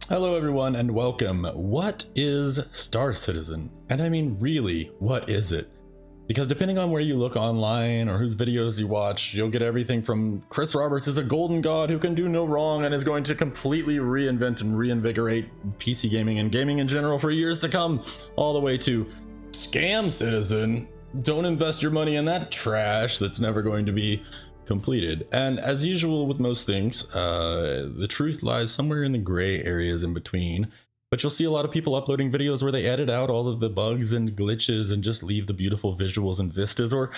Hello everyone and welcome. What is Star Citizen? And I mean really, what is it? Because depending on where you look online or whose videos you watch, you'll get everything from Chris Roberts is a golden god who can do no wrong and is going to completely reinvent and reinvigorate PC gaming and gaming in general for years to come, all the way to scam Citizen. Don't invest your money in that trash that's never going to be completed. And as usual with most things, the truth lies somewhere in the gray areas in between. But you'll see a lot of people uploading videos where they edit out all of the bugs and glitches and just leave the beautiful visuals and vistas, or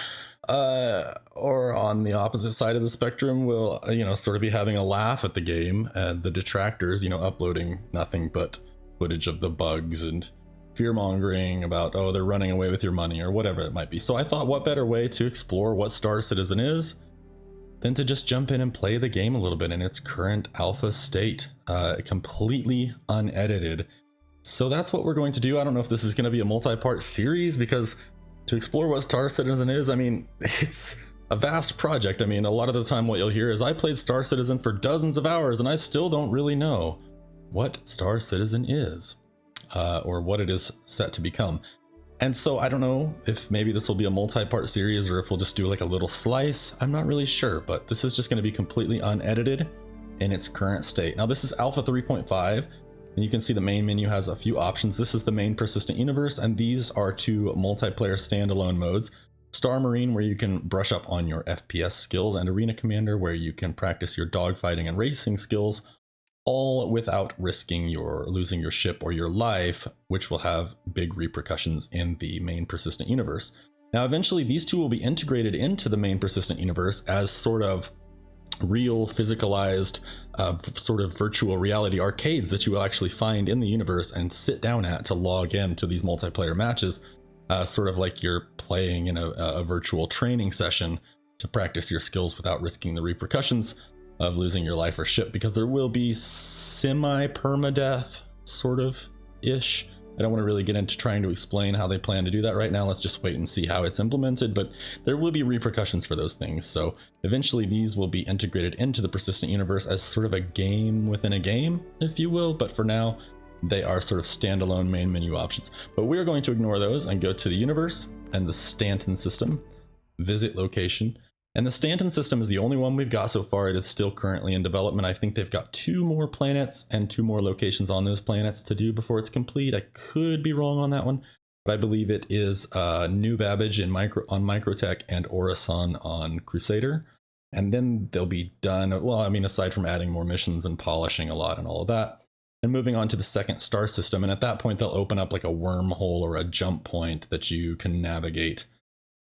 on the opposite side of the spectrum will, sort of be having a laugh at the game and the detractors, uploading nothing but footage of the bugs and fear-mongering about, oh, they're running away with your money or whatever it might be. So I thought, what better way to explore what Star Citizen is than to just jump in and play the game a little bit in its current alpha state, completely unedited. So that's what we're going to do. I don't know if this is going to be a multi-part series, because to explore what Star Citizen is, I mean, it's a vast project. I mean, a lot of the time what you'll hear is, I played Star Citizen for dozens of hours and I still don't really know what Star Citizen is, or what it is set to become. And so I don't know if maybe this will be a multi-part series or if we'll just do like a little slice. I'm not really sure, but this is just going to be completely unedited in its current state. Now this is Alpha 3.5, and you can see the main menu has a few options. This is the main persistent universe, and these are two multiplayer standalone modes. Star Marine, where you can brush up on your FPS skills, and Arena Commander, where you can practice your dogfighting and racing skills, all without risking losing your ship or your life, which will have big repercussions in the main persistent universe. Now, eventually these two will be integrated into the main persistent universe as sort of real physicalized sort of virtual reality arcades that you will actually find in the universe and sit down at to log in to these multiplayer matches, sort of like you're playing in a virtual training session to practice your skills without risking the repercussions of losing your life or ship, because there will be semi-permadeath, sort of ish. I don't want to really get into trying to explain how they plan to do that right now. Let's just wait and see how it's implemented, but there will be repercussions for those things. So eventually these will be integrated into the persistent universe as sort of a game within a game, if you will, but for now they are sort of standalone main menu options. But we're going to ignore those and go to the universe and the Stanton system, visit location. And the Stanton system is the only one we've got so far. It is still currently in development. I think they've got 2 more planets and 2 more locations on those planets to do before it's complete. I could be wrong on that one, but I believe it is New Babbage on Microtech and Orison on Crusader. And then they'll be done. Well, I mean, aside from adding more missions and polishing a lot and all of that, and moving on to the second star system. And at that point, they'll open up like a wormhole or a jump point that you can navigate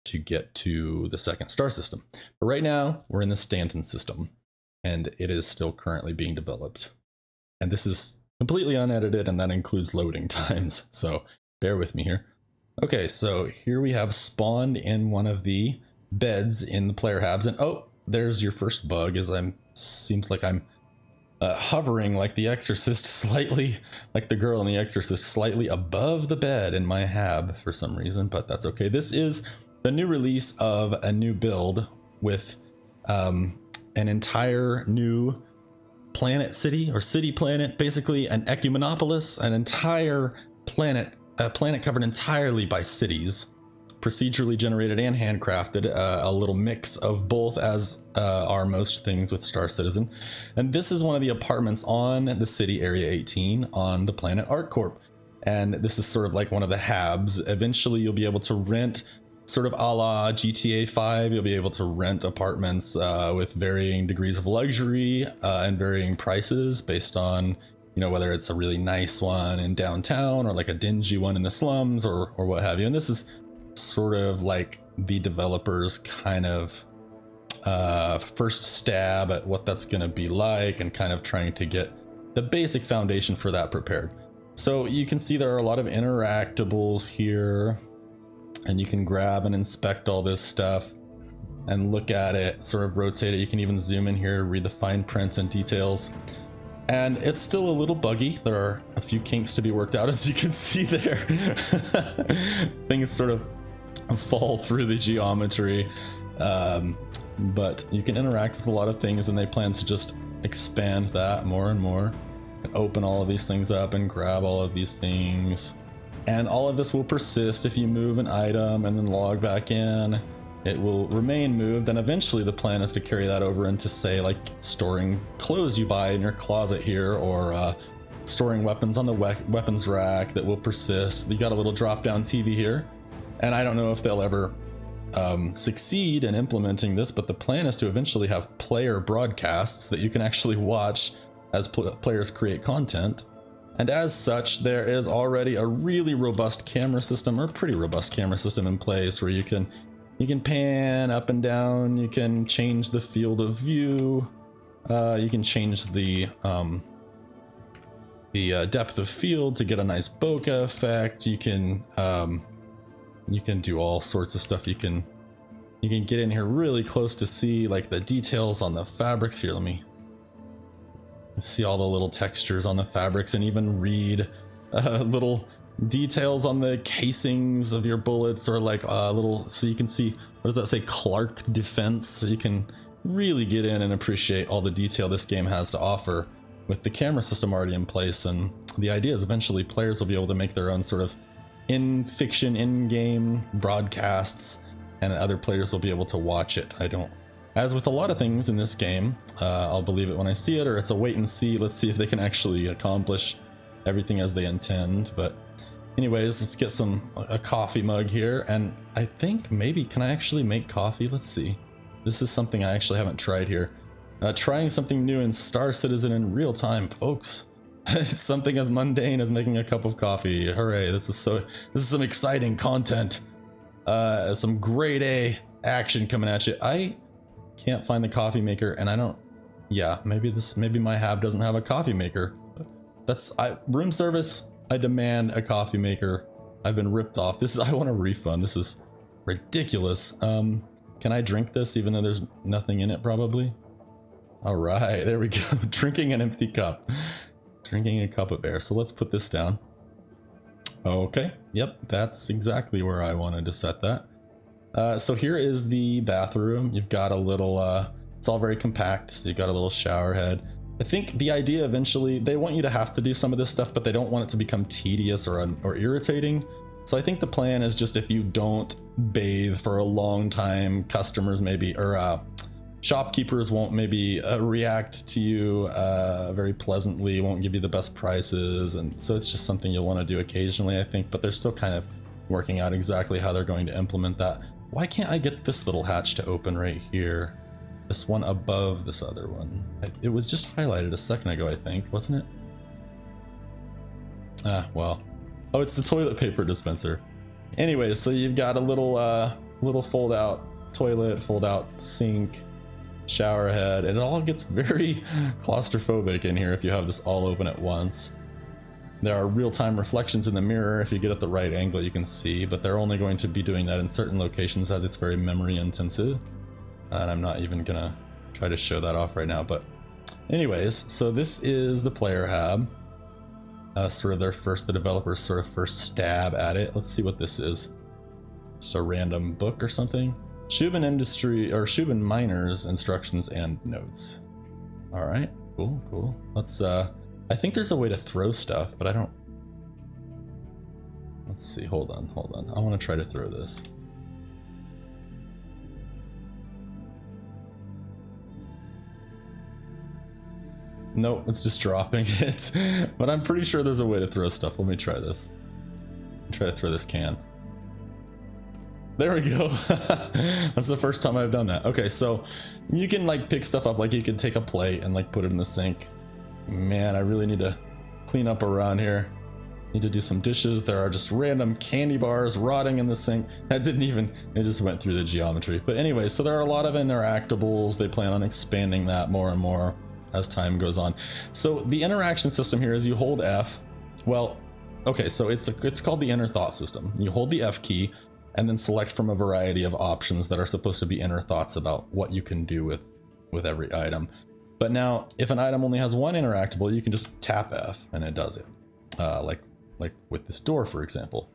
to get to the second star system. But right now we're in the Stanton system, and it is still currently being developed. And this is completely unedited, and that includes loading times. So bear with me here. Okay, so here we have spawned in one of the beds in the player habs, and oh, there's your first bug. Seems like I'm hovering like the Exorcist, slightly like the girl in the Exorcist, slightly above the bed in my hab for some reason, but that's okay. This is the new release of a new build with an entire new planet city, or city planet, basically an ecumenopolis, an entire planet, a planet covered entirely by cities, procedurally generated and handcrafted, a little mix of both, as are most things with Star Citizen. And this is one of the apartments on the city Area 18 on the planet ArcCorp. And this is sort of like one of the habs. Eventually you'll be able to rent, sort of a la GTA 5, you'll be able to rent apartments with varying degrees of luxury and varying prices based on, whether it's a really nice one in downtown or like a dingy one in the slums or what have you. And this is sort of like the developers' kind of first stab at what that's going to be like, and kind of trying to get the basic foundation for that prepared. So you can see there are a lot of interactables here, and you can grab and inspect all this stuff and look at it, sort of rotate it. You can even zoom in here, read the fine print and details. And it's still a little buggy. There are a few kinks to be worked out, as you can see there. Things sort of fall through the geometry. But you can interact with a lot of things, and they plan to just expand that more and more. Open all of these things up and grab all of these things. And all of this will persist if you move an item and then log back in. It will remain moved, and eventually the plan is to carry that over into, say, like storing clothes you buy in your closet here, or storing weapons on the weapons rack that will persist. You got a little drop-down TV here, and I don't know if they'll ever succeed in implementing this, but the plan is to eventually have player broadcasts that you can actually watch as players create content. And as such, there is already a really robust camera system, or pretty robust camera system in place, where you can pan up and down, you can change the field of view, you can change the depth of field to get a nice bokeh effect. You can do all sorts of stuff. You can get in here really close to see like the details on the fabrics here. Let me see all the little textures on the fabrics, and even read little details on the casings of your bullets, or like little, so you can see, what does that say, Clark Defense. So you can really get in and appreciate all the detail this game has to offer with the camera system already in place. And the idea is eventually players will be able to make their own sort of in-fiction, in-game broadcasts, and other players will be able to watch it. As with a lot of things in this game, I'll believe it when I see it, or it's a wait and see. Let's see if they can actually accomplish everything as they intend. But anyways, let's get a coffee mug here, and I think maybe, can I actually make coffee? Let's see. This is something I actually haven't tried here. Trying something new in Star Citizen in real time, folks. It's something as mundane as making a cup of coffee. Hooray, this is some exciting content. Some grade A action coming at you. I can't find the coffee maker, and I don't, yeah, maybe my hab doesn't have a coffee maker. Room service, I demand a coffee maker. I've been ripped off. I want a refund. This is ridiculous. Can I drink this even though there's nothing in it, probably? All right, there we go. Drinking an empty cup. Drinking a cup of air. So let's put this down. Okay, yep, that's exactly where I wanted to set that. So here is the bathroom. You've got a little, it's all very compact, so you've got a little shower head. I think the idea eventually, they want you to have to do some of this stuff, but they don't want it to become tedious or irritating. So I think the plan is just, if you don't bathe for a long time, customers maybe, or shopkeepers won't maybe react to you very pleasantly, won't give you the best prices, and so it's just something you'll want to do occasionally, I think, but they're still kind of working out exactly how they're going to implement that. Why can't I get this little hatch to open right here? This one above this other one. It was just highlighted a second ago, I think, wasn't it? Well. Oh, it's the toilet paper dispenser. Anyways, so you've got a little fold-out toilet, fold-out sink, shower head, and it all gets very claustrophobic in here if you have this all open at once. There are real-time reflections in the mirror. If you get at the right angle, you can see, but they're only going to be doing that in certain locations as it's very memory intensive. And I'm not even gonna try to show that off right now, but anyways, so this is the player hab. Sort of the developer's sort of first stab at it. Let's see what this is. Just a random book or something. Shubin Industry, or Shubin Miners Instructions and Notes. All right, cool. Let's, I think there's a way to throw stuff, but I don't. Let's see, hold on. I want to try to throw this. Nope, it's just dropping it. But I'm pretty sure there's a way to throw stuff. Let me try this. Try to throw this can. There we go. That's the first time I've done that. Okay, so you can like pick stuff up, like you could take a plate and like put it in the sink. Man, I really need to clean up around here. Need to do some dishes. There are just random candy bars rotting in the sink. That didn't even, it just went through the geometry. But anyway, so there are a lot of interactables. They plan on expanding that more and more as time goes on. So the interaction system here is you hold F. Well, okay, so it's called the inner thought system. You hold the F key and then select from a variety of options that are supposed to be inner thoughts about what you can do with every item. But now, if an item only has one interactable, you can just tap F and it does it. Like with this door, for example.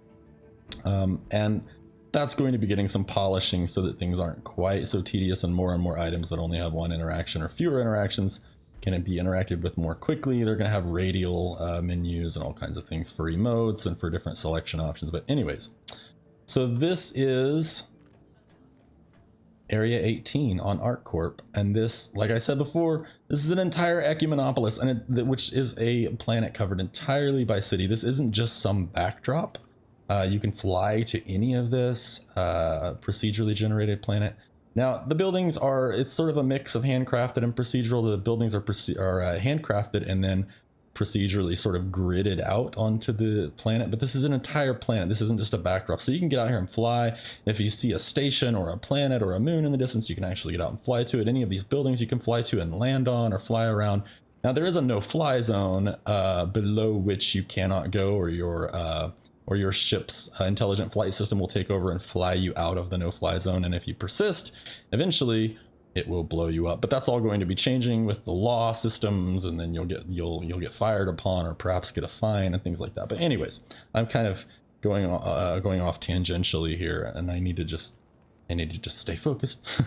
And that's going to be getting some polishing so that things aren't quite so tedious, and more items that only have one interaction or fewer interactions can be interacted with more quickly. They're going to have radial menus and all kinds of things for emotes and for different selection options. But anyways, so this is Area 18 on ArcCorp, and this, like I said before, this is an entire ecumenopolis, and which is a planet covered entirely by city. This isn't just some backdrop. You can fly to any of this procedurally generated planet. Now the buildings are, it's sort of a mix of handcrafted and procedural. The buildings are handcrafted and then procedurally sort of gridded out onto the planet, but this is an entire planet. This isn't just a backdrop. So you can get out here and fly. If you see a station or a planet or a moon in the distance, you can actually get out and fly to it. Any of these buildings you can fly to and land on or fly around. Now there is a no-fly zone below which you cannot go, or your ship's intelligent flight system will take over and fly you out of the no-fly zone. And if you persist, eventually it will blow you up. But that's all going to be changing with the law systems, and then you'll get fired upon, or perhaps get a fine and things like that. But anyways, I'm kind of going off tangentially here, and I need to just stay focused.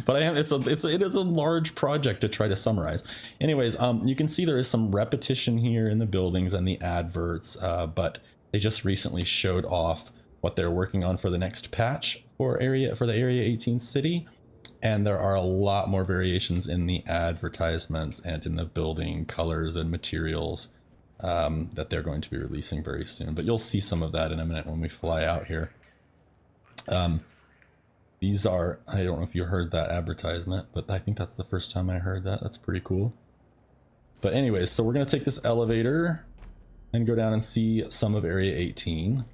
But it is a large project to try to summarize. Anyways, you can see there is some repetition here in the buildings and the adverts, but they just recently showed off what they're working on for the next patch for the Area 18 city. And there are a lot more variations in the advertisements and in the building colors and materials that they're going to be releasing very soon. But you'll see some of that in a minute when we fly out here. These are, I don't know if you heard that advertisement, but I think that's the first time I heard that. That's pretty cool. But anyways, so we're going to take this elevator and go down and see some of Area 18.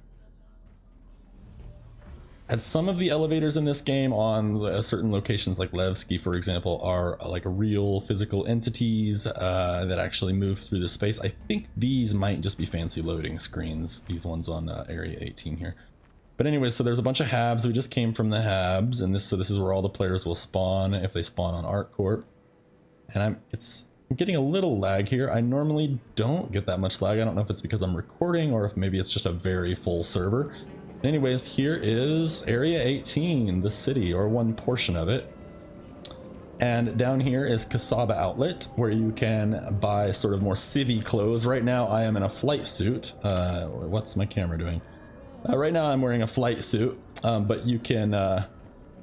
And some of the elevators in this game on certain locations, like Levski, for example, are like real physical entities that actually move through the space. I think these might just be fancy loading screens, these ones on Area 18 here. But anyway, so there's a bunch of habs. We just came from the habs, and this is where all the players will spawn if they spawn on ArcCorp. And I'm getting a little lag here. I normally don't get that much lag. I don't know if it's because I'm recording or if maybe it's just a very full server. Anyways, here is Area 18, the city, or one portion of it. And down here is Kasaba Outlet, where you can buy sort of more civvy clothes. Right now I am in a flight suit. What's my camera doing? Right now I'm wearing a flight suit, but you can buy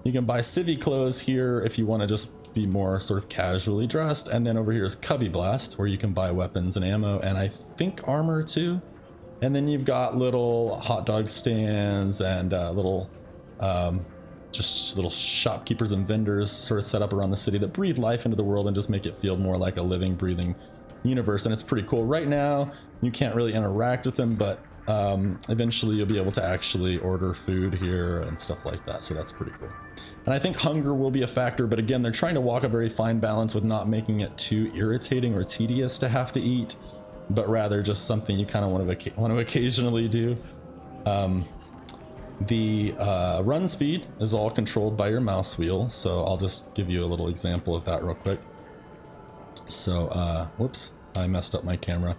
civvy clothes here if you want to just be more sort of casually dressed. And then over here is Cubby Blast, where you can buy weapons and ammo, and I think armor too. And then you've got little hot dog stands and just little shopkeepers and vendors sort of set up around the city that breathe life into the world and just make it feel more like a living, breathing universe. And it's pretty cool. Right now, you can't really interact with them, but eventually you'll be able to actually order food here and stuff like that. So that's pretty cool. And I think hunger will be a factor, but again, they're trying to walk a very fine balance with not making it too irritating or tedious to have to eat, but rather just something you kind of want to occasionally do. The run speed is all controlled by your mouse wheel, so I'll just give you a little example of that real quick. So whoops, I messed up my camera.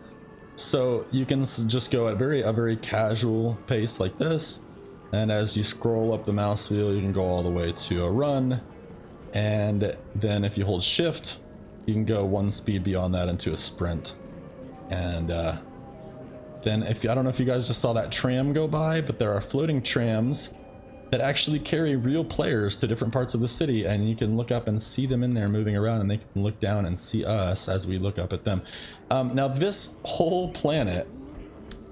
So you can just go at a very casual pace like this, and as you scroll up the mouse wheel, you can go all the way to a run, and then if you hold shift, you can go one speed beyond that into a sprint. And then I don't know if you guys just saw that tram go by, but there are floating trams that actually carry real players to different parts of the city, and you can look up and see them in there moving around, and they can look down and see us as we look up at them. Now this whole planet,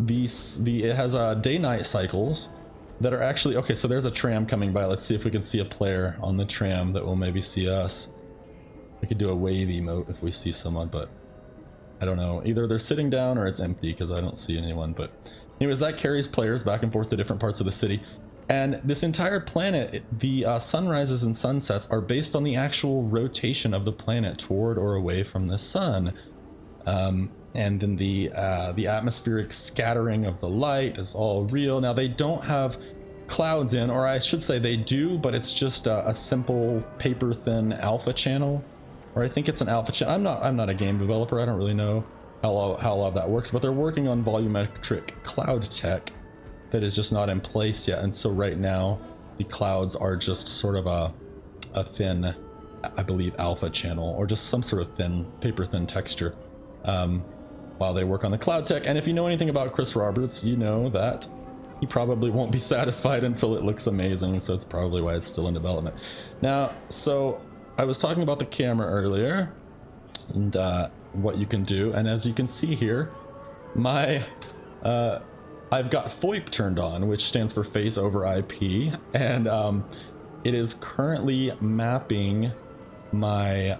it has day-night cycles that are actually, okay, so there's a tram coming by. Let's see if we can see a player on the tram that will maybe see us. We could do a wave emote if we see someone, but I don't know, either they're sitting down or it's empty because I don't see anyone. But anyways, that carries players back and forth to different parts of the city. And this entire planet, the sunrises and sunsets are based on the actual rotation of the planet toward or away from the sun. And then the atmospheric scattering of the light is all real. Now they don't have clouds in, or I should say they do, but it's just a simple paper thin alpha channel. Or I think it's an alpha channel. I'm not a game developer. I don't really know how all of that works, but they're working on volumetric cloud tech that is just not in place yet. And so right now the clouds are just sort of a thin I believe, alpha channel, or just some sort of thin, paper thin texture while they work on the cloud tech. And if you know anything about Chris Roberts, you know that he probably won't be satisfied until it looks amazing, so it's probably why it's still in development. Now, so I was talking about the camera earlier and what you can do, and as you can see here, my I've got FOIP turned on, which stands for Face over IP, and it is currently mapping my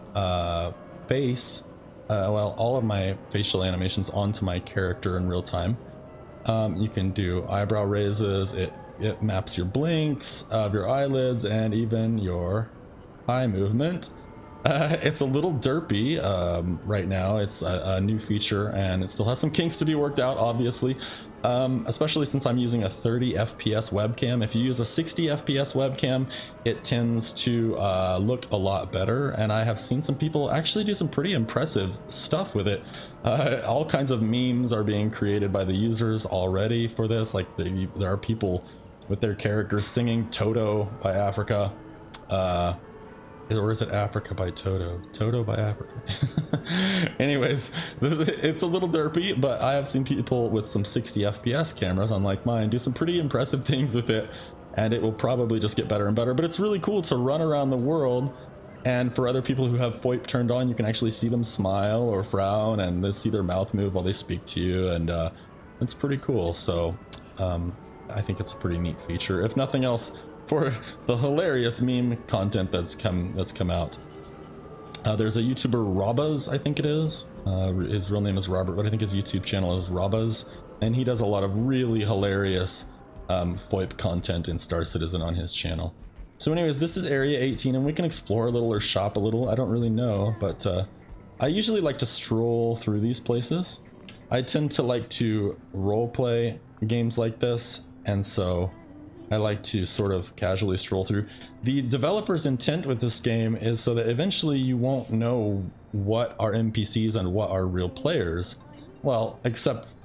face, well, all of my facial animations onto my character in real time. You can do eyebrow raises, it maps your blinks of your eyelids and even your eye movement. It's a little derpy right now. It's a new feature and it still has some kinks to be worked out, obviously, especially since I'm using a 30 FPS webcam. If you use a 60 FPS webcam, it tends to look a lot better, and I have seen some people actually do some pretty impressive stuff with it. All kinds of memes are being created by the users already for this. Like there are people with their characters singing Toto by Africa. Or is it Africa by Toto? Toto by Africa. Anyways, it's a little derpy, but I have seen people with some 60 FPS cameras, unlike mine, do some pretty impressive things with it, and it will probably just get better and better. But it's really cool to run around the world, and for other people who have FOIP turned on, you can actually see them smile or frown, and they see their mouth move while they speak to you, and it's pretty cool. So I think it's a pretty neat feature, if nothing else, for the hilarious meme content that's come out. There's a YouTuber, Robuz, I think it is. His real name is Robert, but I think his YouTube channel is Robuz, and he does a lot of really hilarious FOIP content in Star Citizen on his channel. So anyways, this is Area 18, and we can explore a little or shop a little. I don't really know, but I usually like to stroll through these places. I tend to like to roleplay games like this, and so I like to sort of casually stroll through. The developer's intent with this game is so that eventually you won't know what are NPCs and what are real players. Well, except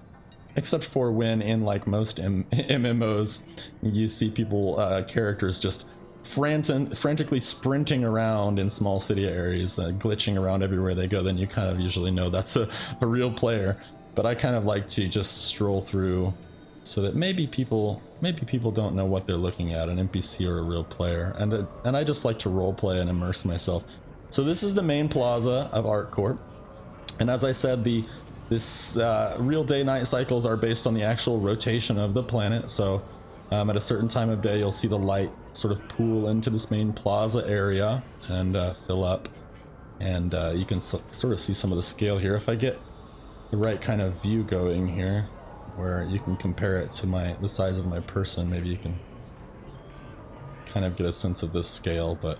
for when in like most MMOs, you see people, characters just frantically sprinting around in small city areas, glitching around everywhere they go, then you kind of usually know that's a real player. But I kind of like to just stroll through so that maybe people don't know what they're looking at, an NPC or a real player, and I just like to roleplay and immerse myself. So this is the main plaza of ArcCorp, and as I said, this real day-night cycles are based on the actual rotation of the planet. So at a certain time of day, you'll see the light sort of pool into this main plaza area and fill up, and you can sort of see some of the scale here. If I get the right kind of view going here, where you can compare it to the size of my person, maybe you can kind of get a sense of this scale. But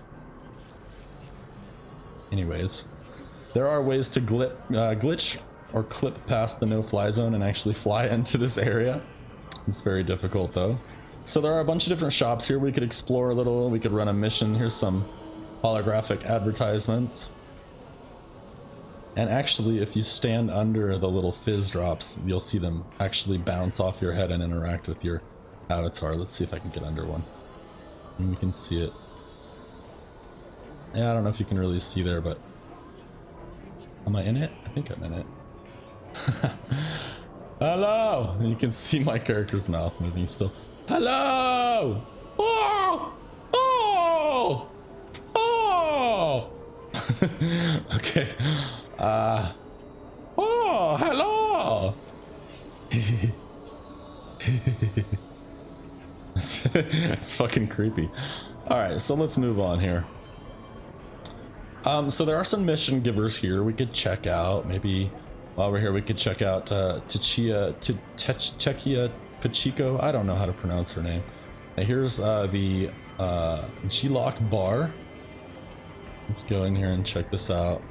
anyways, there are ways to glitch or clip past the no-fly zone and actually fly into this area. It's very difficult though. So there are a bunch of different shops here we could explore a little. We could run a mission. Here's some holographic advertisements. And actually, if you stand under the little fizz drops, you'll see them actually bounce off your head and interact with your avatar. Let's see if I can get under one. And you can see it. Yeah, I don't know if you can really see there, but... Am I in it? I think I'm in it. Hello! You can see my character's mouth moving still. Hello! Oh! Oh! Oh! Okay. Oh, hello! It's fucking creepy. Alright, so let's move on here. So there are some mission givers here we could check out. Maybe while we're here we could check out Techia Pachico. I don't know how to pronounce her name. And here's the G-Lock bar. Let's go in here and check this out.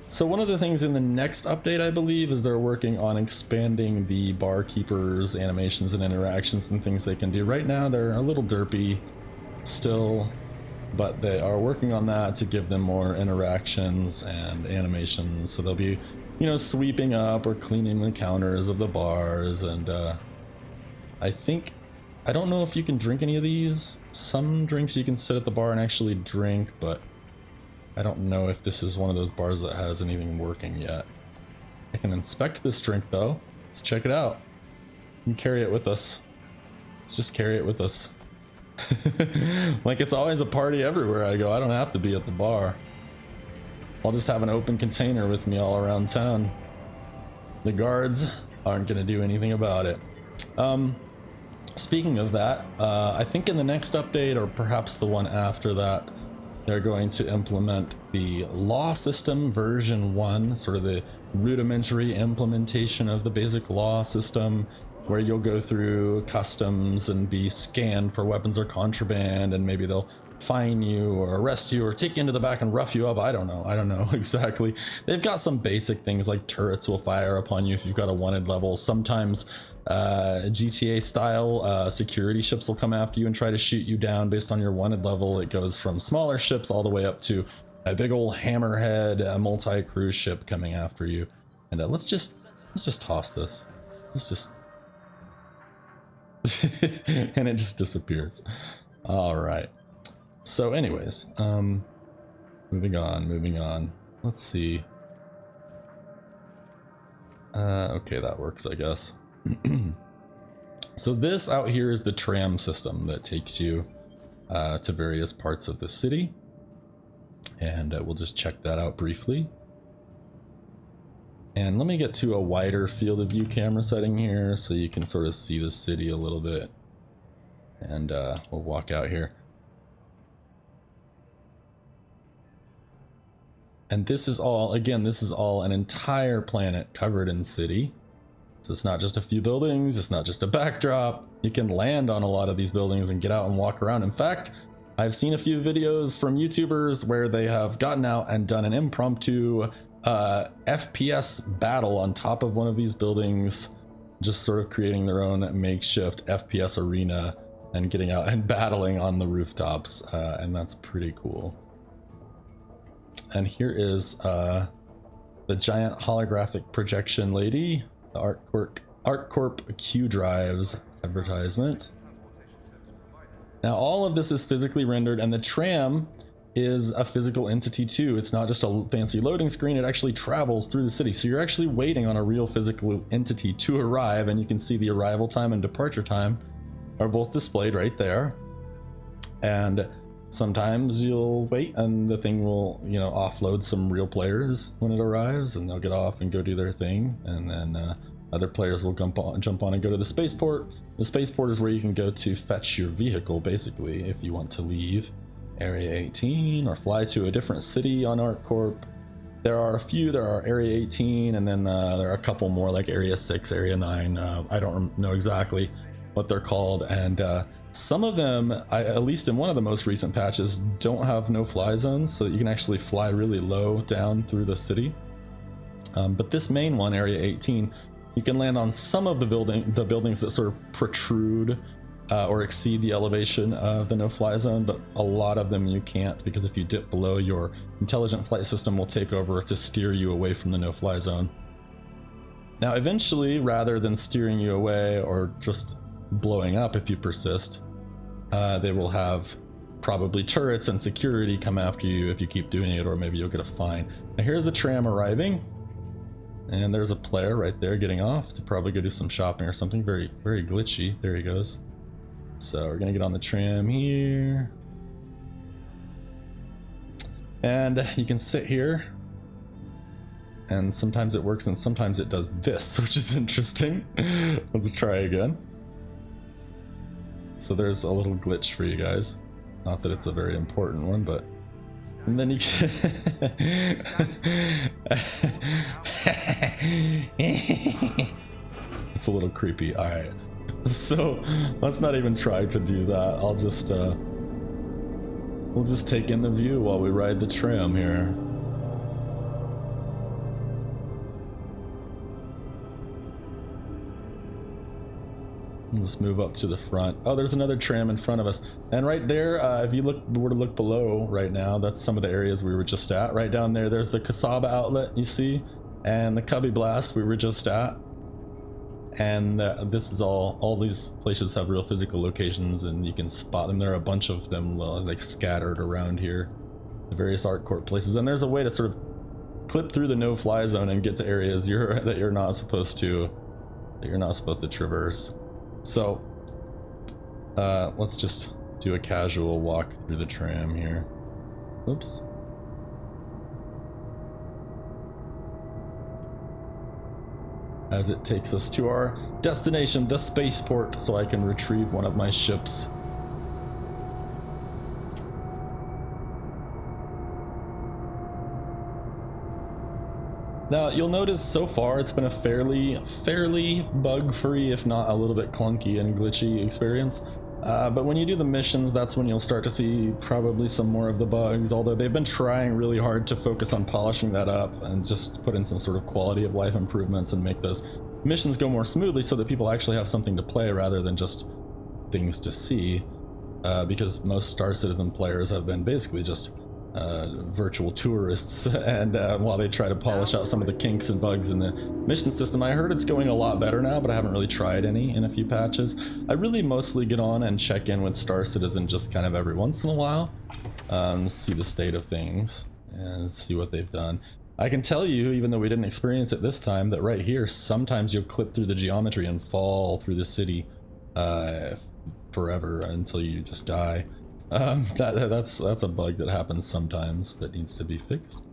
So one of the things in the next update, I believe, is they're working on expanding the barkeepers' animations and interactions and things they can do. Right now they're a little derpy still, but they are working on that to give them more interactions and animations. So they'll be, you know, sweeping up or cleaning the counters of the bars, and I think I don't know if you can drink any of these. Some drinks you can sit at the bar and actually drink, but I don't know if this is one of those bars that has anything working yet. I can inspect this drink though. Let's check it out. We can carry it with us. Let's just carry it with us. Like it's always a party everywhere I go. I don't have to be at the bar. I'll just have an open container with me all around town. The guards aren't gonna do anything about it. Speaking of that, I think in the next update, or perhaps the one after that, they're going to implement the law system version 1, sort of the rudimentary implementation of the basic law system, where you'll go through customs and be scanned for weapons or contraband, and maybe they'll fine you or arrest you or take you into the back and rough you up. I don't know exactly. They've got some basic things like turrets will fire upon you if you've got a wanted level. Sometimes GTA style security ships will come after you and try to shoot you down based on your wanted level. It goes from smaller ships all the way up to a big old hammerhead multi-cruise ship coming after you. And let's just toss this. Let's just and it just disappears. All right. So anyways, moving on. Let's see. Okay, that works, I guess. So this out here is the tram system that takes you to various parts of the city. And we'll just check that out briefly. And let me get to a wider field of view camera setting here so you can sort of see the city a little bit. And we'll walk out here. And this is all, again, this is all an entire planet covered in city. So it's not just a few buildings, it's not just a backdrop. You can land on a lot of these buildings and get out and walk around. In fact, I've seen a few videos from YouTubers where they have gotten out and done an impromptu FPS battle on top of one of these buildings, just sort of creating their own makeshift FPS arena and getting out and battling on the rooftops, and that's pretty cool. And here is the giant holographic projection lady, the ArtCorp Q Drives advertisement. Now all of this is physically rendered, and the tram is a physical entity too. It's not just a fancy loading screen, it actually travels through the city. So you're actually waiting on a real physical entity to arrive, and you can see the arrival time and departure time are both displayed right there. And sometimes you'll wait and the thing will, you know, offload some real players when it arrives, and they'll get off and go do their thing. And then other players will jump on and go to the spaceport. The spaceport is where you can go to fetch your vehicle, basically, if you want to leave Area 18 or fly to a different city on ArtCorp. There are a few. There are Area 18, and then there are a couple more like Area 6, Area 9. I don't know exactly what they're called, and some of them, at least in one of the most recent patches, don't have no-fly zones, so that you can actually fly really low down through the city. But this main one, Area 18, you can land on some of the buildings that sort of protrude or exceed the elevation of the no-fly zone, but a lot of them you can't, because if you dip below, your intelligent flight system will take over to steer you away from the no-fly zone. Now eventually, rather than steering you away or just blowing up if you persist, they will have probably turrets and security come after you if you keep doing it, or maybe you'll get a fine. Now here's the tram arriving, and there's a player right there getting off to probably go do some shopping or something. Very glitchy. There he goes. So we're gonna get on the tram here, and you can sit here, and sometimes it works and sometimes it does this, which is interesting. Let's try again. So there's a little glitch for you guys. Not that it's a very important one, but... And then you can... It's a little creepy. Alright. So, let's not even try to do that. I'll just, we'll just take in the view while we ride the tram here. We'll just move up to the front. Oh, there's another tram in front of us. And right there, if you were to look below right now, that's some of the areas we were just at. Right down there, there's the Kasaba outlet, you see? And the Cubby Blast we were just at. And this is all these places have real physical locations, and you can spot them. There are a bunch of them like scattered around here, the various ArcCorp places, and there's a way to sort of clip through the no-fly zone and get to areas that you're not supposed to traverse. So let's just do a casual walk through the tram here. Oops. As it takes us to our destination, the Spaceport, so I can retrieve one of my ships. Now, you'll notice so far it's been a fairly bug-free, if not a little bit clunky and glitchy experience. But when you do the missions, that's when you'll start to see probably some more of the bugs, although they've been trying really hard to focus on polishing that up and just put in some sort of quality of life improvements and make those missions go more smoothly so that people actually have something to play rather than just things to see. Because most Star Citizen players have been basically just virtual tourists, and while they try to polish out some of the kinks and bugs in the mission system, I heard it's going a lot better now, but I haven't really tried any in a few patches. I really mostly get on and check in with Star Citizen just kind of every once in a while, see the state of things and see what they've done. I can tell you, even though we didn't experience it this time, that right here sometimes you'll clip through the geometry and fall through the city forever until you just die. That's a bug that happens sometimes that needs to be fixed.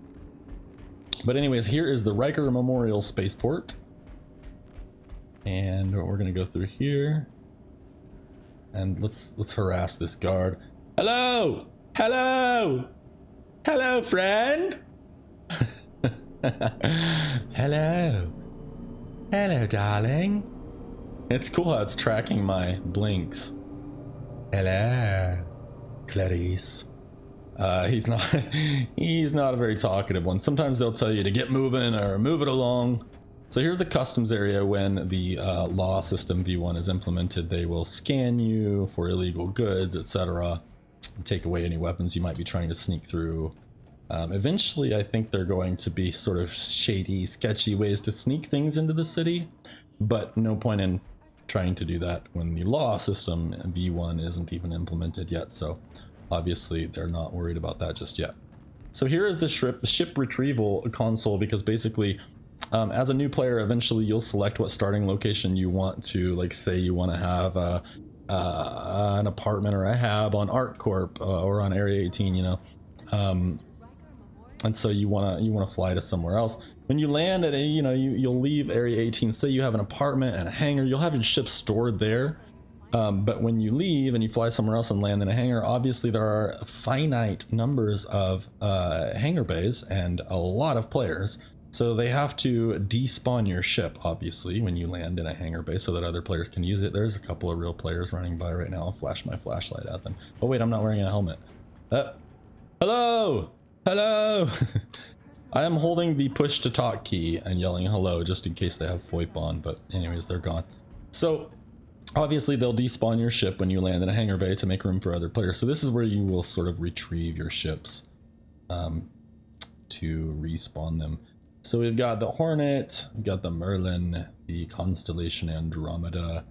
But anyways, here is the Riker Memorial Spaceport, and we're gonna go through here, and let's harass this guard. Hello, hello, hello, friend. Hello, hello, darling. It's cool how it's tracking my blinks. Hello, Clarice. He's not a very talkative one. Sometimes they'll tell you to get moving or move it along. So here's the customs area. When the law system V1 is implemented, they will scan you for illegal goods, etc. Take away any weapons you might be trying to sneak through. Eventually, I think they're going to be sort of shady, sketchy ways to sneak things into the city, but no point in trying to do that when the law system V1 isn't even implemented yet, so obviously they're not worried about that just yet. So here is the ship retrieval console, because basically as a new player, eventually you'll select what starting location you want to, like say you want to have an apartment or a hab on ArcCorp or on Area 18, you know, and so you want to fly to somewhere else. When you land at a, you know, you'll leave Area 18, say you have an apartment and a hangar, you'll have your ship stored there. But when you leave and you fly somewhere else and land in a hangar, obviously there are finite numbers of hangar bays and a lot of players. So they have to despawn your ship, obviously, when you land in a hangar bay so that other players can use it. There's a couple of real players running by right now. I'll flash my flashlight at them. Oh wait, I'm not wearing a helmet. Hello! Hello! I am holding the push to talk key and yelling hello just in case they have FOIP on, but anyways, they're gone. So obviously they'll despawn your ship when you land in a hangar bay to make room for other players. So this is where you will sort of retrieve your ships to respawn them. So we've got the Hornet, we've got the Merlin, the Constellation Andromeda.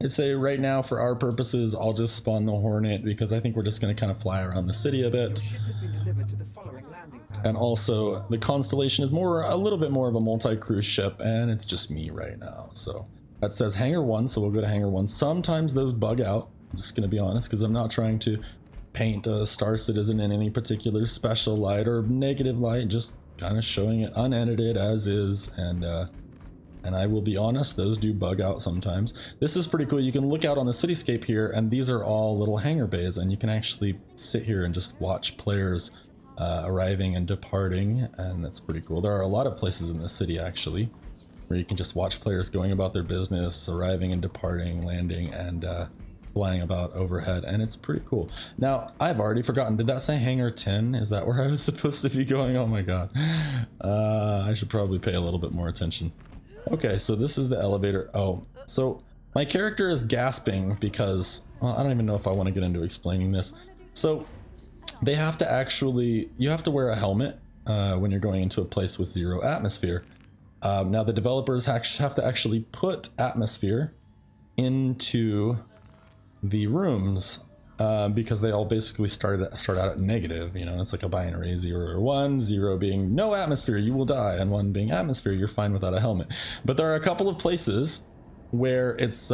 I'd say right now for our purposes I'll just spawn the Hornet because I think we're just going to kind of fly around the city a bit. And also the Constellation is a little bit more of a multi-crew ship, and it's just me right now. So that says Hangar 1, so we'll go to Hangar 1. Sometimes those bug out, I'm just going to be honest, because I'm not trying to paint a Star Citizen in any particular special light or negative light, just kind of showing it unedited as is, and I will be honest, those do bug out sometimes. This is pretty cool. You can look out on the cityscape here, and these are all little hangar bays, and you can actually sit here and just watch players arriving and departing, and that's pretty cool. There are a lot of places in the city actually where you can just watch players going about their business, arriving and departing, landing, and flying about overhead, and it's pretty cool. Now, I've already forgotten, did that say Hangar 10? Is that where I was supposed to be going? Oh my god. I should probably pay a little bit more attention. Okay, so this is the elevator. Oh, so my character is gasping because, well, I don't even know if I want to get into explaining this. So they have to actually, you have to wear a helmet when you're going into a place with 0 atmosphere. Now the developers have to actually put atmosphere into the rooms because they all basically start out at negative. You know, it's like a binary, 0 or 1, 0 being no atmosphere, you will die, and 1 being atmosphere, you're fine without a helmet. But there are a couple of places where it's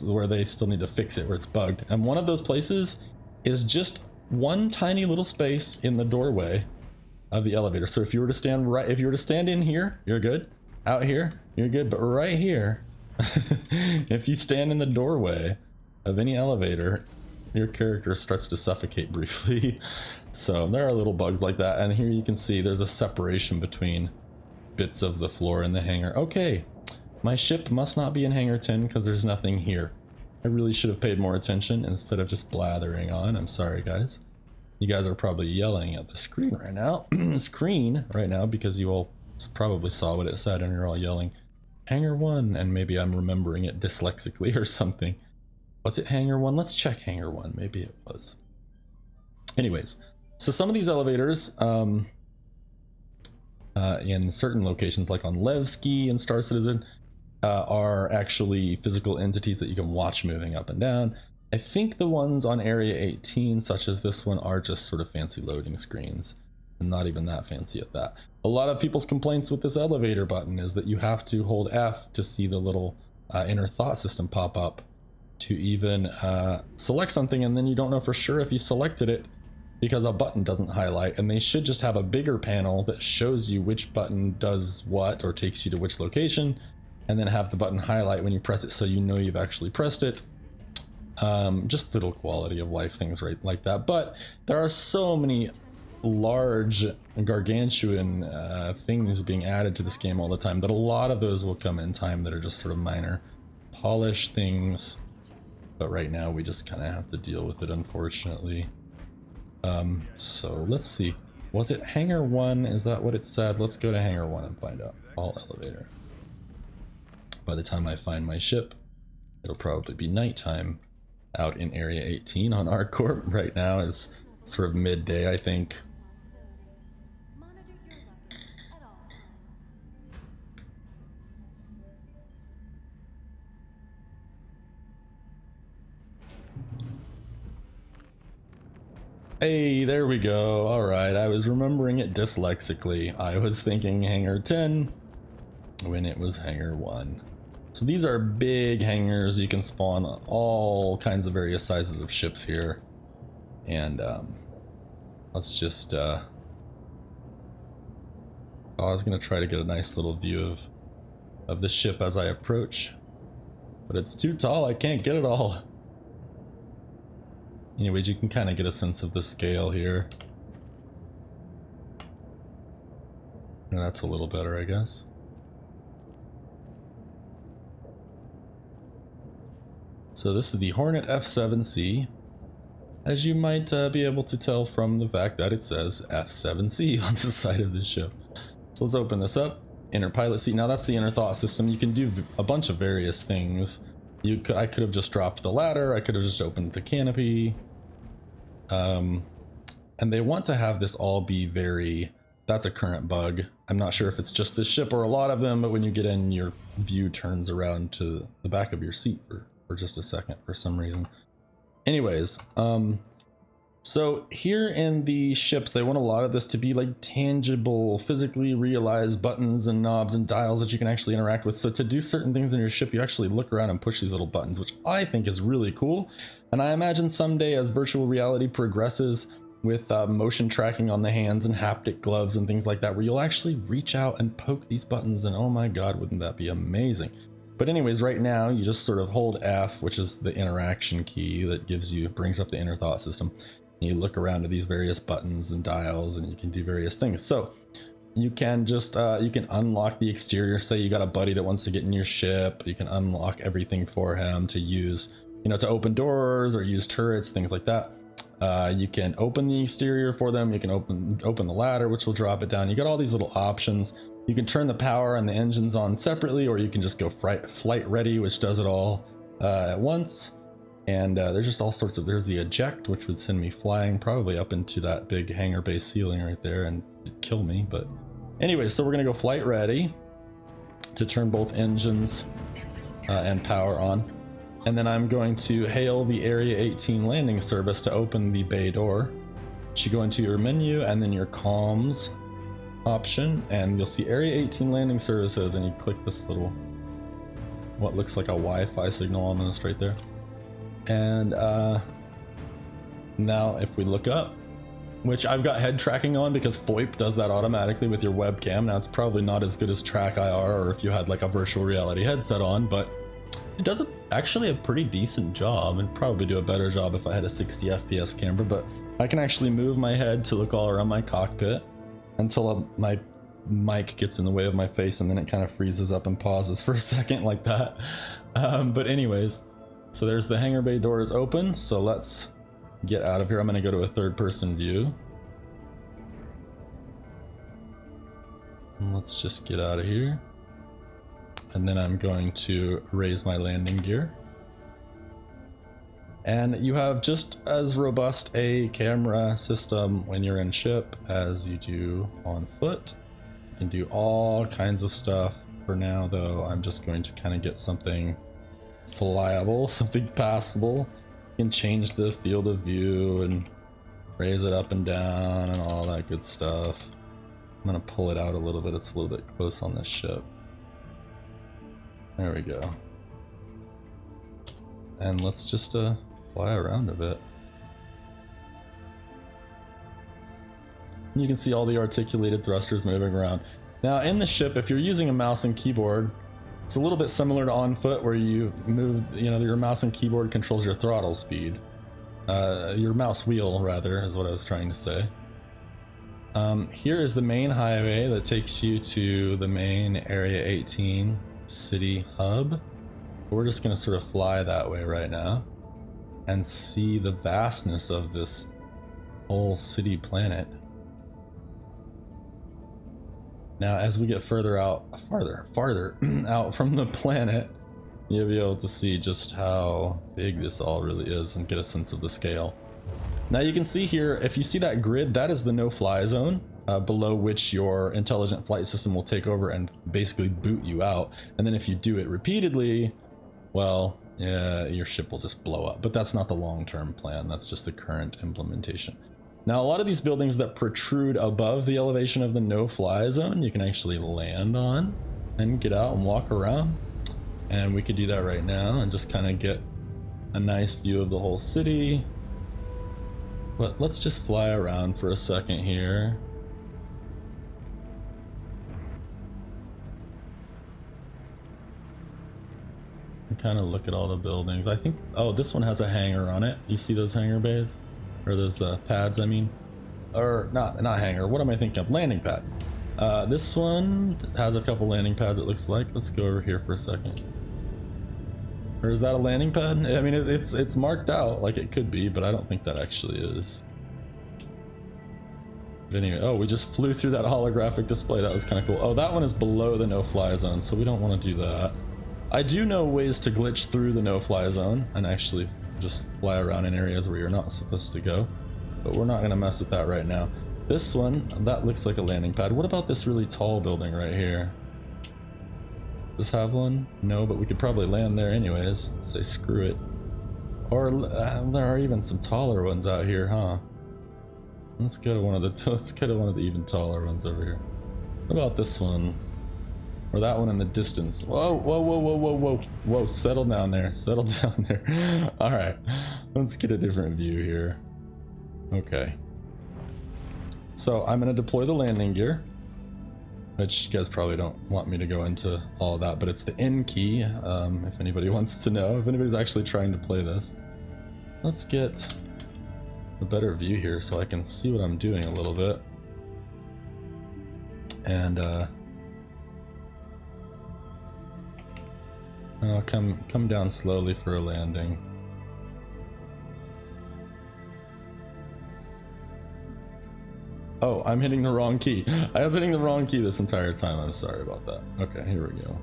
where they still need to fix it, where it's bugged, and one of those places is just one tiny little space in the doorway of the elevator. So if you were to stand in here, you're good. Out here, you're good. But right here, if you stand in the doorway of any elevator, your character starts to suffocate briefly. So there are little bugs like that. And here you can see there's a separation between bits of the floor and the hangar. Okay, my ship must not be in hangar 10 because there's nothing here. I really should have paid more attention instead of just blathering on. I'm sorry, guys. You guys are probably yelling at the screen right now. Because you all probably saw what it said and you're all yelling hangar 1, and maybe I'm remembering it dyslexically or something. Was it hangar 1? Let's check hangar 1. Maybe it was. Anyways, so some of these elevators in certain locations, like on Levski and Star Citizen, are actually physical entities that you can watch moving up and down. I think the ones on Area 18, such as this one, are just sort of fancy loading screens, and not even that fancy at that. A lot of people's complaints with this elevator button is that you have to hold F to see the little inner thought system pop up to even select something, and then you don't know for sure if you selected it because a button doesn't highlight. And they should just have a bigger panel that shows you which button does what or takes you to which location, and then have the button highlight when you press it so you know you've actually pressed it. Just little quality of life things right like that. But there are so many large gargantuan things being added to this game all the time that a lot of those will come in time that are just sort of minor polish things. But right now we just kind of have to deal with it, unfortunately. So let's see. Was it hangar 1? Is that what it said? Let's go to hangar 1 and find out. All elevator. By the time I find my ship, it'll probably be nighttime out in Area 18 on our corp. Right now is sort of midday, I think. Hey, there we go. All right, I was remembering it dyslexically. I was thinking hangar 10 when it was hangar 1. So these are big hangars. You can spawn all kinds of various sizes of ships here. And let's just I was gonna try to get a nice little view of the ship as I approach, but it's too tall. I can't get it all. Anyways, you can kind of get a sense of the scale here. And that's a little better, I guess. So this is the Hornet F7c, as you might be able to tell from the fact that it says F7c on the side of the ship. So let's open this up. Inner pilot seat. Now that's the inner thought system. You can do a bunch of various things. I could have just dropped the ladder. I could have just opened the canopy. And they want to have this all be very... That's a current bug. I'm not sure if it's just this ship or a lot of them, but when you get in, your view turns around to the back of your seat for just a second for some reason. Anyways, so here in the ships, they want a lot of this to be like tangible, physically realized buttons and knobs and dials that you can actually interact with. So to do certain things in your ship, you actually look around and push these little buttons, which I think is really cool. And I imagine someday as virtual reality progresses with motion tracking on the hands and haptic gloves and things like that, where you'll actually reach out and poke these buttons, and oh my god, wouldn't that be amazing. But anyways, right now you just sort of hold F, which is the interaction key that brings up the inner thought system. And you look around at these various buttons and dials, and you can do various things. So you can just you can unlock the exterior. Say you got a buddy that wants to get in your ship, you can unlock everything for him to use, you know, to open doors or use turrets, things like that. You can open the exterior for them. You can open the ladder, which will drop it down. You got all these little options. You can turn the power and the engines on separately, or you can just go flight ready, which does it all at once. And there's just all sorts of, there's the eject, which would send me flying probably up into that big hangar base ceiling right there and kill me. But anyway, so we're gonna go flight ready. to turn both engines and power on. And then I'm going to hail the Area 18 landing service to open the bay door. You go into your menu and then your comms option, and you'll see Area 18 landing services, and you click this little, what looks like a Wi-Fi signal almost right there. And now if we look up, which I've got head tracking on because VoIP does that automatically with your webcam. Now it's probably not as good as Track IR or if you had like a virtual reality headset on, but it does actually a pretty decent job, and probably do a better job if I had a 60 FPS camera. But I can actually move my head to look all around my cockpit until my mic gets in the way of my face, and then it kind of freezes up and pauses for a second like that. But anyways, so there's the hangar bay doors open, so let's get out of here. I'm going to go to a third-person view. And let's just get out of here. And then I'm going to raise my landing gear. And you have just as robust a camera system when you're in ship as you do on foot. You can do all kinds of stuff. For now though, I'm just going to kind of get something flyable, something passable. You can change the field of view and raise it up and down and all that good stuff. I'm gonna pull it out a little bit, it's a little bit close on this ship. There we go. And let's just fly around a bit. You can see all the articulated thrusters moving around. Now in the ship, if you're using a mouse and keyboard, it's a little bit similar to on foot where you move, you know, your mouse and keyboard controls your throttle speed. Your mouse wheel, rather, is what I was trying to say. Here is the main highway that takes you to the main Area 18 city hub. We're just going to sort of fly that way right now and see the vastness of this whole city planet. Now, as we get farther out from the planet, you'll be able to see just how big this all really is and get a sense of the scale. Now you can see here, if you see that grid, that is the no-fly zone, below which your intelligent flight system will take over and basically boot you out. And then if you do it repeatedly, well, yeah, your ship will just blow up. But that's not the long-term plan, that's just the current implementation. Now, a lot of these buildings that protrude above the elevation of the no-fly zone, you can actually land on and get out and walk around. And we could do that right now and just kind of get a nice view of the whole city. But let's just fly around for a second here. And kind of look at all the buildings. I think, oh, this one has a hangar on it. You see those hangar bays? Or those pads, I mean. Or not hangar, what am I thinking of? Landing pad. This one has a couple landing pads, it looks like. Let's go over here for a second. Or is that a landing pad? I mean, it's marked out like it could be, but I don't think that actually is. But anyway, oh, we just flew through that holographic display. That was kind of cool. Oh, that one is below the no-fly zone, so we don't want to do that. I do know ways to glitch through the no-fly zone and actually just fly around in areas where you're not supposed to go. But we're not going to mess with that right now. This one, that looks like a landing pad. What about this really tall building right here? Does this have one? No, but we could probably land there anyways. Let's say screw it. Or there are even some taller ones out here, huh? Let's go to one of the even taller ones over here. What about this one? Or that one in the distance. Whoa, whoa, whoa, whoa, whoa, whoa. Whoa, settle down there. Settle down there. Alright. Let's get a different view here. Okay. So I'm going to deploy the landing gear. Which you guys probably don't want me to go into all of that, but it's the N key, if anybody wants to know, if anybody's actually trying to play this. Let's get a better view here so I can see what I'm doing a little bit. And I'll come down slowly for a landing. Oh, I'm hitting the wrong key. I was hitting the wrong key this entire time. I'm sorry about that. Okay, here we go.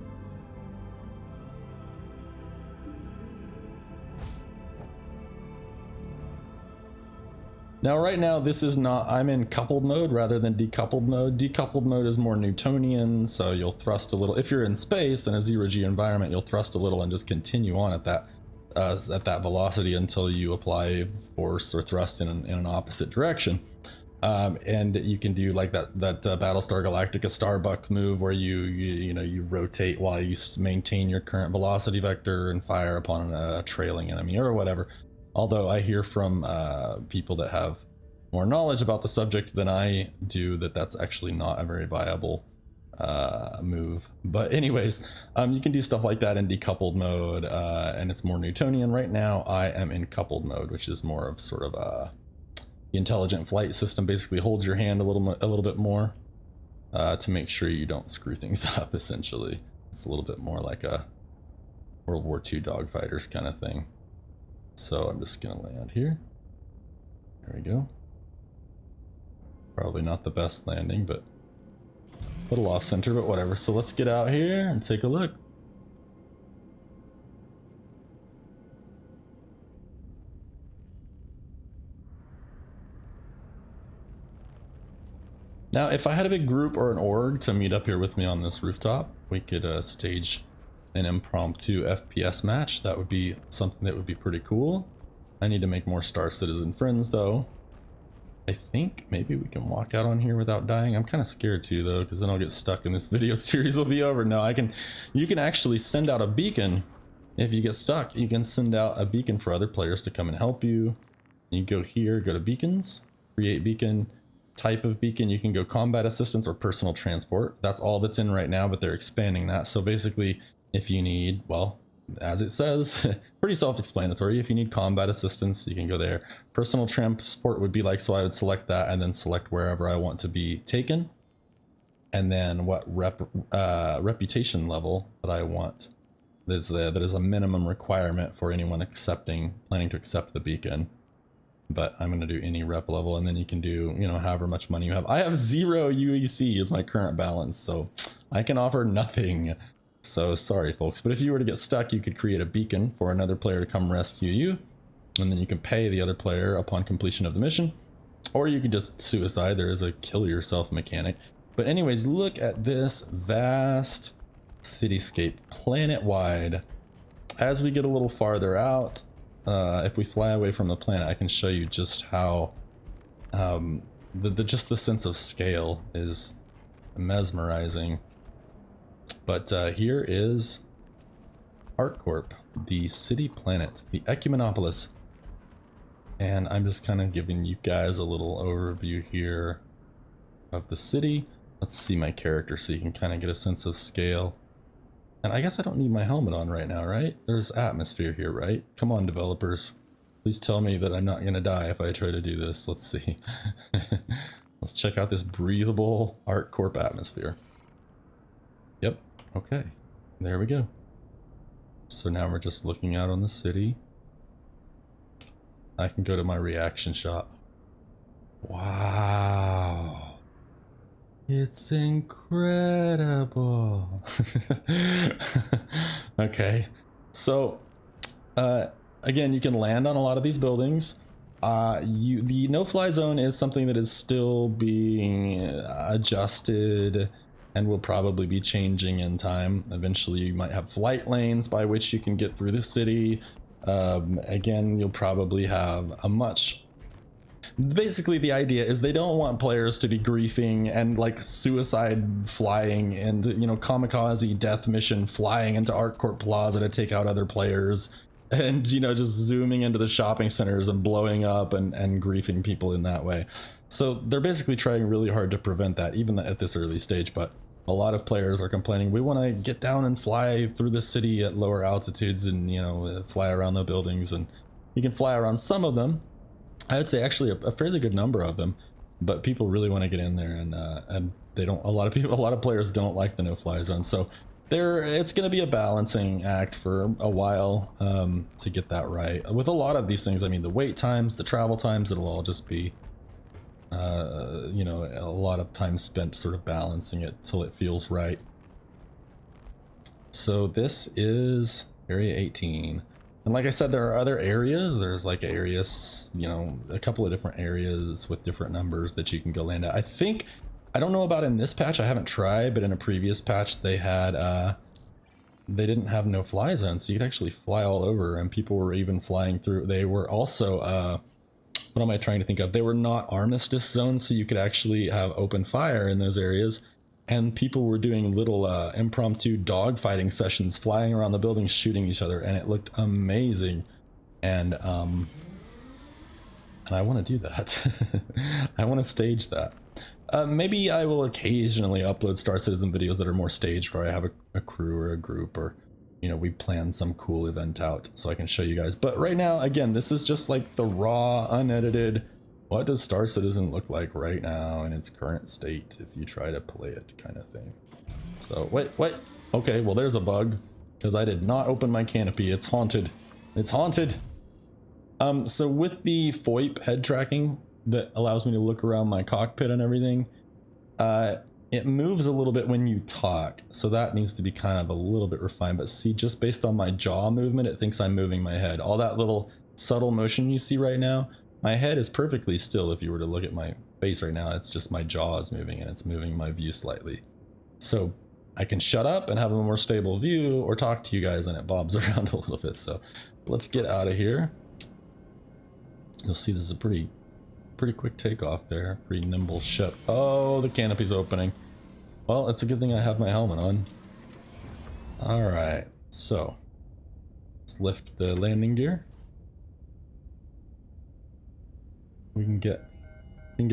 Now right now this is not, I'm in coupled mode rather than decoupled mode. Decoupled mode is more Newtonian, so you'll thrust a little. If you're in space in a zero-G environment, you'll thrust a little and just continue on at that velocity until you apply force or thrust in an opposite direction. And you can do like that Battlestar Galactica Starbuck move where you rotate while you maintain your current velocity vector and fire upon a trailing enemy or whatever. Although I hear from people that have more knowledge about the subject than I do that that's actually not a very viable move. But anyways, you can do stuff like that in decoupled mode, and it's more Newtonian. Right now I am in coupled mode, which is more of sort of the intelligent flight system. Basically holds your hand a little bit more to make sure you don't screw things up. Essentially, it's a little bit more like a World War II dogfighters kind of thing. So I'm just gonna land here. There we go. Probably not the best landing, but a little off center, but whatever. So let's get out here and take a look. Now, if I had a big group or an org to meet up here with me on this rooftop, we could stage an impromptu FPS match. That would be something that would be pretty cool. I need to make more Star Citizen friends though. I think maybe we can walk out on here without dying. I'm kind of scared too though, because then I'll get stuck and this video series will be over. No, you can actually send out a beacon. If you get stuck, you can send out a beacon for other players to come and help you. You go here, go to beacons, create beacon, type of beacon. You can go combat assistance or personal transport. That's all that's in right now, but they're expanding that. So basically, if you need, well, as it says, pretty self-explanatory. If you need combat assistance, you can go there. Personal transport would be like, so I would select that and then select wherever I want to be taken. And then what reputation level that I want. That is a minimum requirement for anyone planning to accept the beacon. But I'm going to do any rep level, and then you can do, however much money you have. I have 0 UEC is my current balance, so I can offer nothing. So sorry folks, but if you were to get stuck, you could create a beacon for another player to come rescue you, and then you can pay the other player upon completion of the mission, or you could just suicide. There is a kill yourself mechanic. But anyways, look at this vast cityscape, planet-wide. As we get a little farther out, if we fly away from the planet, I can show you just how just the sense of scale is mesmerizing. But here is ArcCorp, the city planet, the Ecumenopolis. And I'm just kind of giving you guys a little overview here of the city. Let's see my character so you can kind of get a sense of scale. And I guess I don't need my helmet on right now, right? There's atmosphere here, right? Come on, developers. Please tell me that I'm not going to die if I try to do this. Let's see. Let's check out this breathable ArcCorp atmosphere. Yep. Okay. There we go. So now we're just looking out on the city. I can go to my reaction shot. Wow. It's incredible. Okay. So, again, you can land on a lot of these buildings. The no-fly zone is something that is still being adjusted and will probably be changing in time. Eventually you might have flight lanes by which you can get through the city. Again, you'll probably have basically the idea is they don't want players to be griefing and like suicide flying and, kamikaze death mission flying into ArcCorp Plaza to take out other players and, just zooming into the shopping centers and blowing up and griefing people in that way. So they're basically trying really hard to prevent that, even at this early stage. But a lot of players are complaining, we want to get down and fly through the city at lower altitudes and, fly around the buildings. And you can fly around some of them. I would say actually a fairly good number of them, but people really want to get in there, and they don't. A lot of players don't like the no-fly zone. So it's going to be a balancing act for a while to get that right. With a lot of these things, I mean, the wait times, the travel times, it'll all just be a lot of time spent sort of balancing it till it feels right. So this is Area 18. And like I said, there are other areas. There's like areas, you know, a couple of different areas with different numbers that you can go land at. I think, I don't know about in this patch, I haven't tried, but in a previous patch they had, they didn't have no fly zone, so you could actually fly all over, and people were even flying through. They were also, what am I trying to think of? They were not armistice zones, so you could actually have open fire in those areas. And people were doing little impromptu dogfighting sessions, flying around the building, shooting each other, and it looked amazing. And I want to do that. I want to stage that. Maybe I will occasionally upload Star Citizen videos that are more staged, where I have a crew or a group, or, you know, we plan some cool event out so I can show you guys. But right now, again, this is just like the raw, unedited, what does Star Citizen look like right now in its current state if you try to play it kind of thing. So, wait. Okay, well there's a bug, because I did not open my canopy. It's haunted. It's haunted! So with the FOIP head tracking that allows me to look around my cockpit and everything, it moves a little bit when you talk, so that needs to be kind of a little bit refined. But see, just based on my jaw movement, it thinks I'm moving my head. All that little subtle motion you see right now, my head is perfectly still. If you were to look at my face right now, it's just my jaw is moving, and it's moving my view slightly. So I can shut up and have a more stable view, or talk to you guys and it bobs around a little bit. So let's get out of here. You'll see this is a pretty quick takeoff there. Pretty nimble ship. Oh, the canopy's opening. Well, it's a good thing I have my helmet on. Alright, so let's lift the landing gear. We can get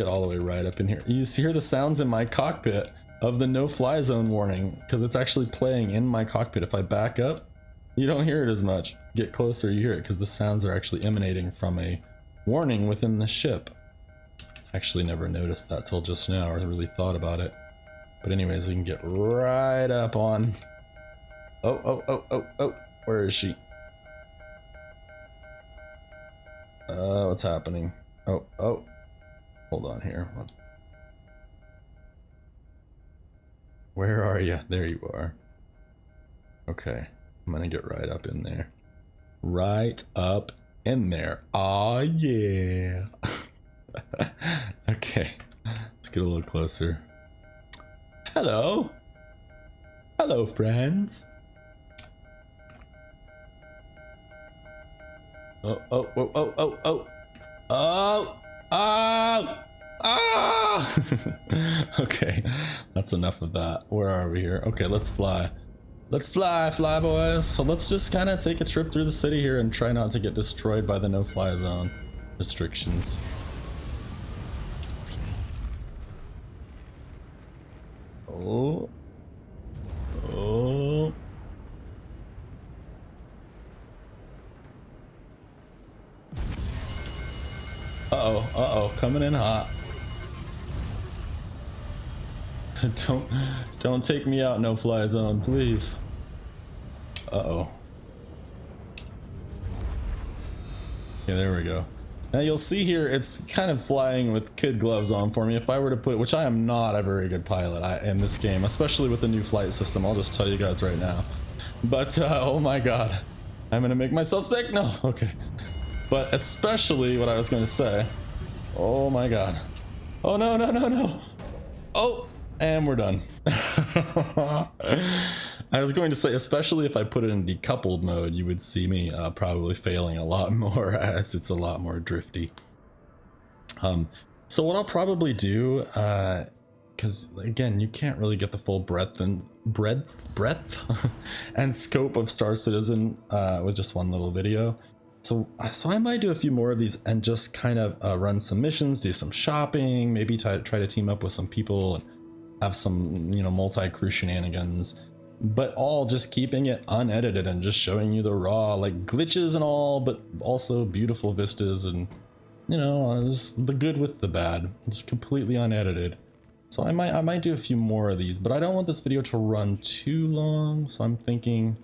all the way right up in here. You hear the sounds in my cockpit of the no-fly zone warning, because it's actually playing in my cockpit. If I back up, you don't hear it as much. Get closer, you hear it, because the sounds are actually emanating from a warning within the ship. Actually never noticed that till just now, or really thought about it. But anyways, we can get right up on... Oh, where is she? What's happening? Oh, hold on here. Where are you? There you are. Okay, I'm gonna get right up in there. Right up in there. Aw, yeah. Okay, let's get a little closer. Hello. Hello, friends. Oh. Okay, that's enough of that. Where are we here? Okay, let's fly. Let's fly boys. So let's just kind of take a trip through the city here and try not to get destroyed by the no-fly zone restrictions. Oh. Uh-oh, coming in hot. Don't take me out, no-fly zone, please. Uh-oh. Okay, there we go. Now you'll see here, it's kind of flying with kid gloves on for me. If I were to put, which I am not a very good pilot in this game, especially with the new flight system, I'll just tell you guys right now. But, oh my god. I'm gonna make myself sick? No, okay. But especially what I was going to say. Oh my god. Oh no. Oh, and we're done. I was going to say, especially if I put it in decoupled mode, you would see me probably failing a lot more, as it's a lot more drifty. So what I'll probably do, because again, you can't really get the full breadth and and scope of Star Citizen with just one little video. So I might do a few more of these and just kind of run some missions, do some shopping, maybe try to team up with some people and have some, you know, multi-crew shenanigans, but all just keeping it unedited and just showing you the raw, like, glitches and all, but also beautiful vistas and, you know, just the good with the bad, just completely unedited. So I might do a few more of these, but I don't want this video to run too long, so I'm thinking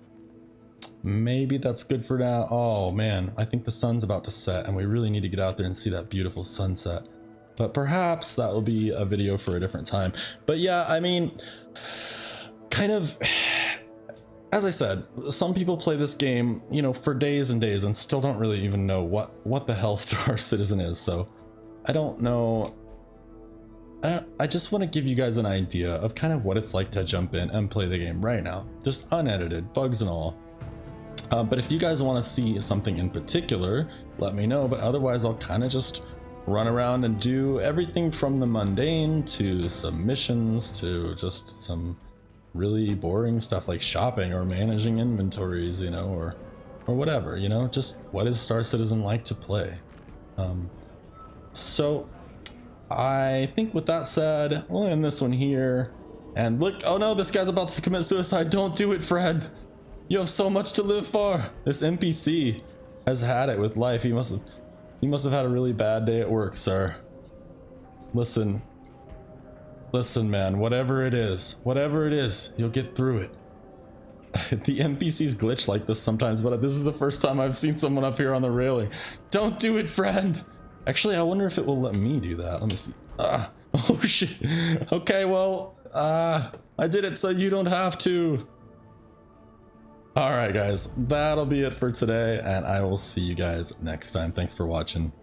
maybe that's good for now. Oh man, I think the sun's about to set and we really need to get out there and see that beautiful sunset. But perhaps that will be a video for a different time. But yeah, I mean, kind of as I said, some people play this game, you know, for days and days and still don't really even know what the hell Star Citizen is. So I don't know. I just want to give you guys an idea of kind of what it's like to jump in and play the game right now, just unedited, bugs and all. But if you guys want to see something in particular, let me know. But otherwise, I'll kind of just run around and do everything from the mundane to some missions to just some really boring stuff like shopping or managing inventories, you know, or whatever, you know, just what is Star Citizen like to play. So I think with that said, we'll end this one here. And look, oh no, this guy's about to commit suicide. Don't do it, Fred. You have so much to live for. This NPC has had it with life. He must have had a really bad day at work, sir. Listen, man, whatever it is, you'll get through it. The NPCs glitch like this sometimes, but this is the first time I've seen someone up here on the railing. Don't do it, friend. Actually, I wonder if it will let me do that. Let me see. Oh shit. Okay, well, I did it so you don't have to. Alright guys, that'll be it for today, and I will see you guys next time. Thanks for watching.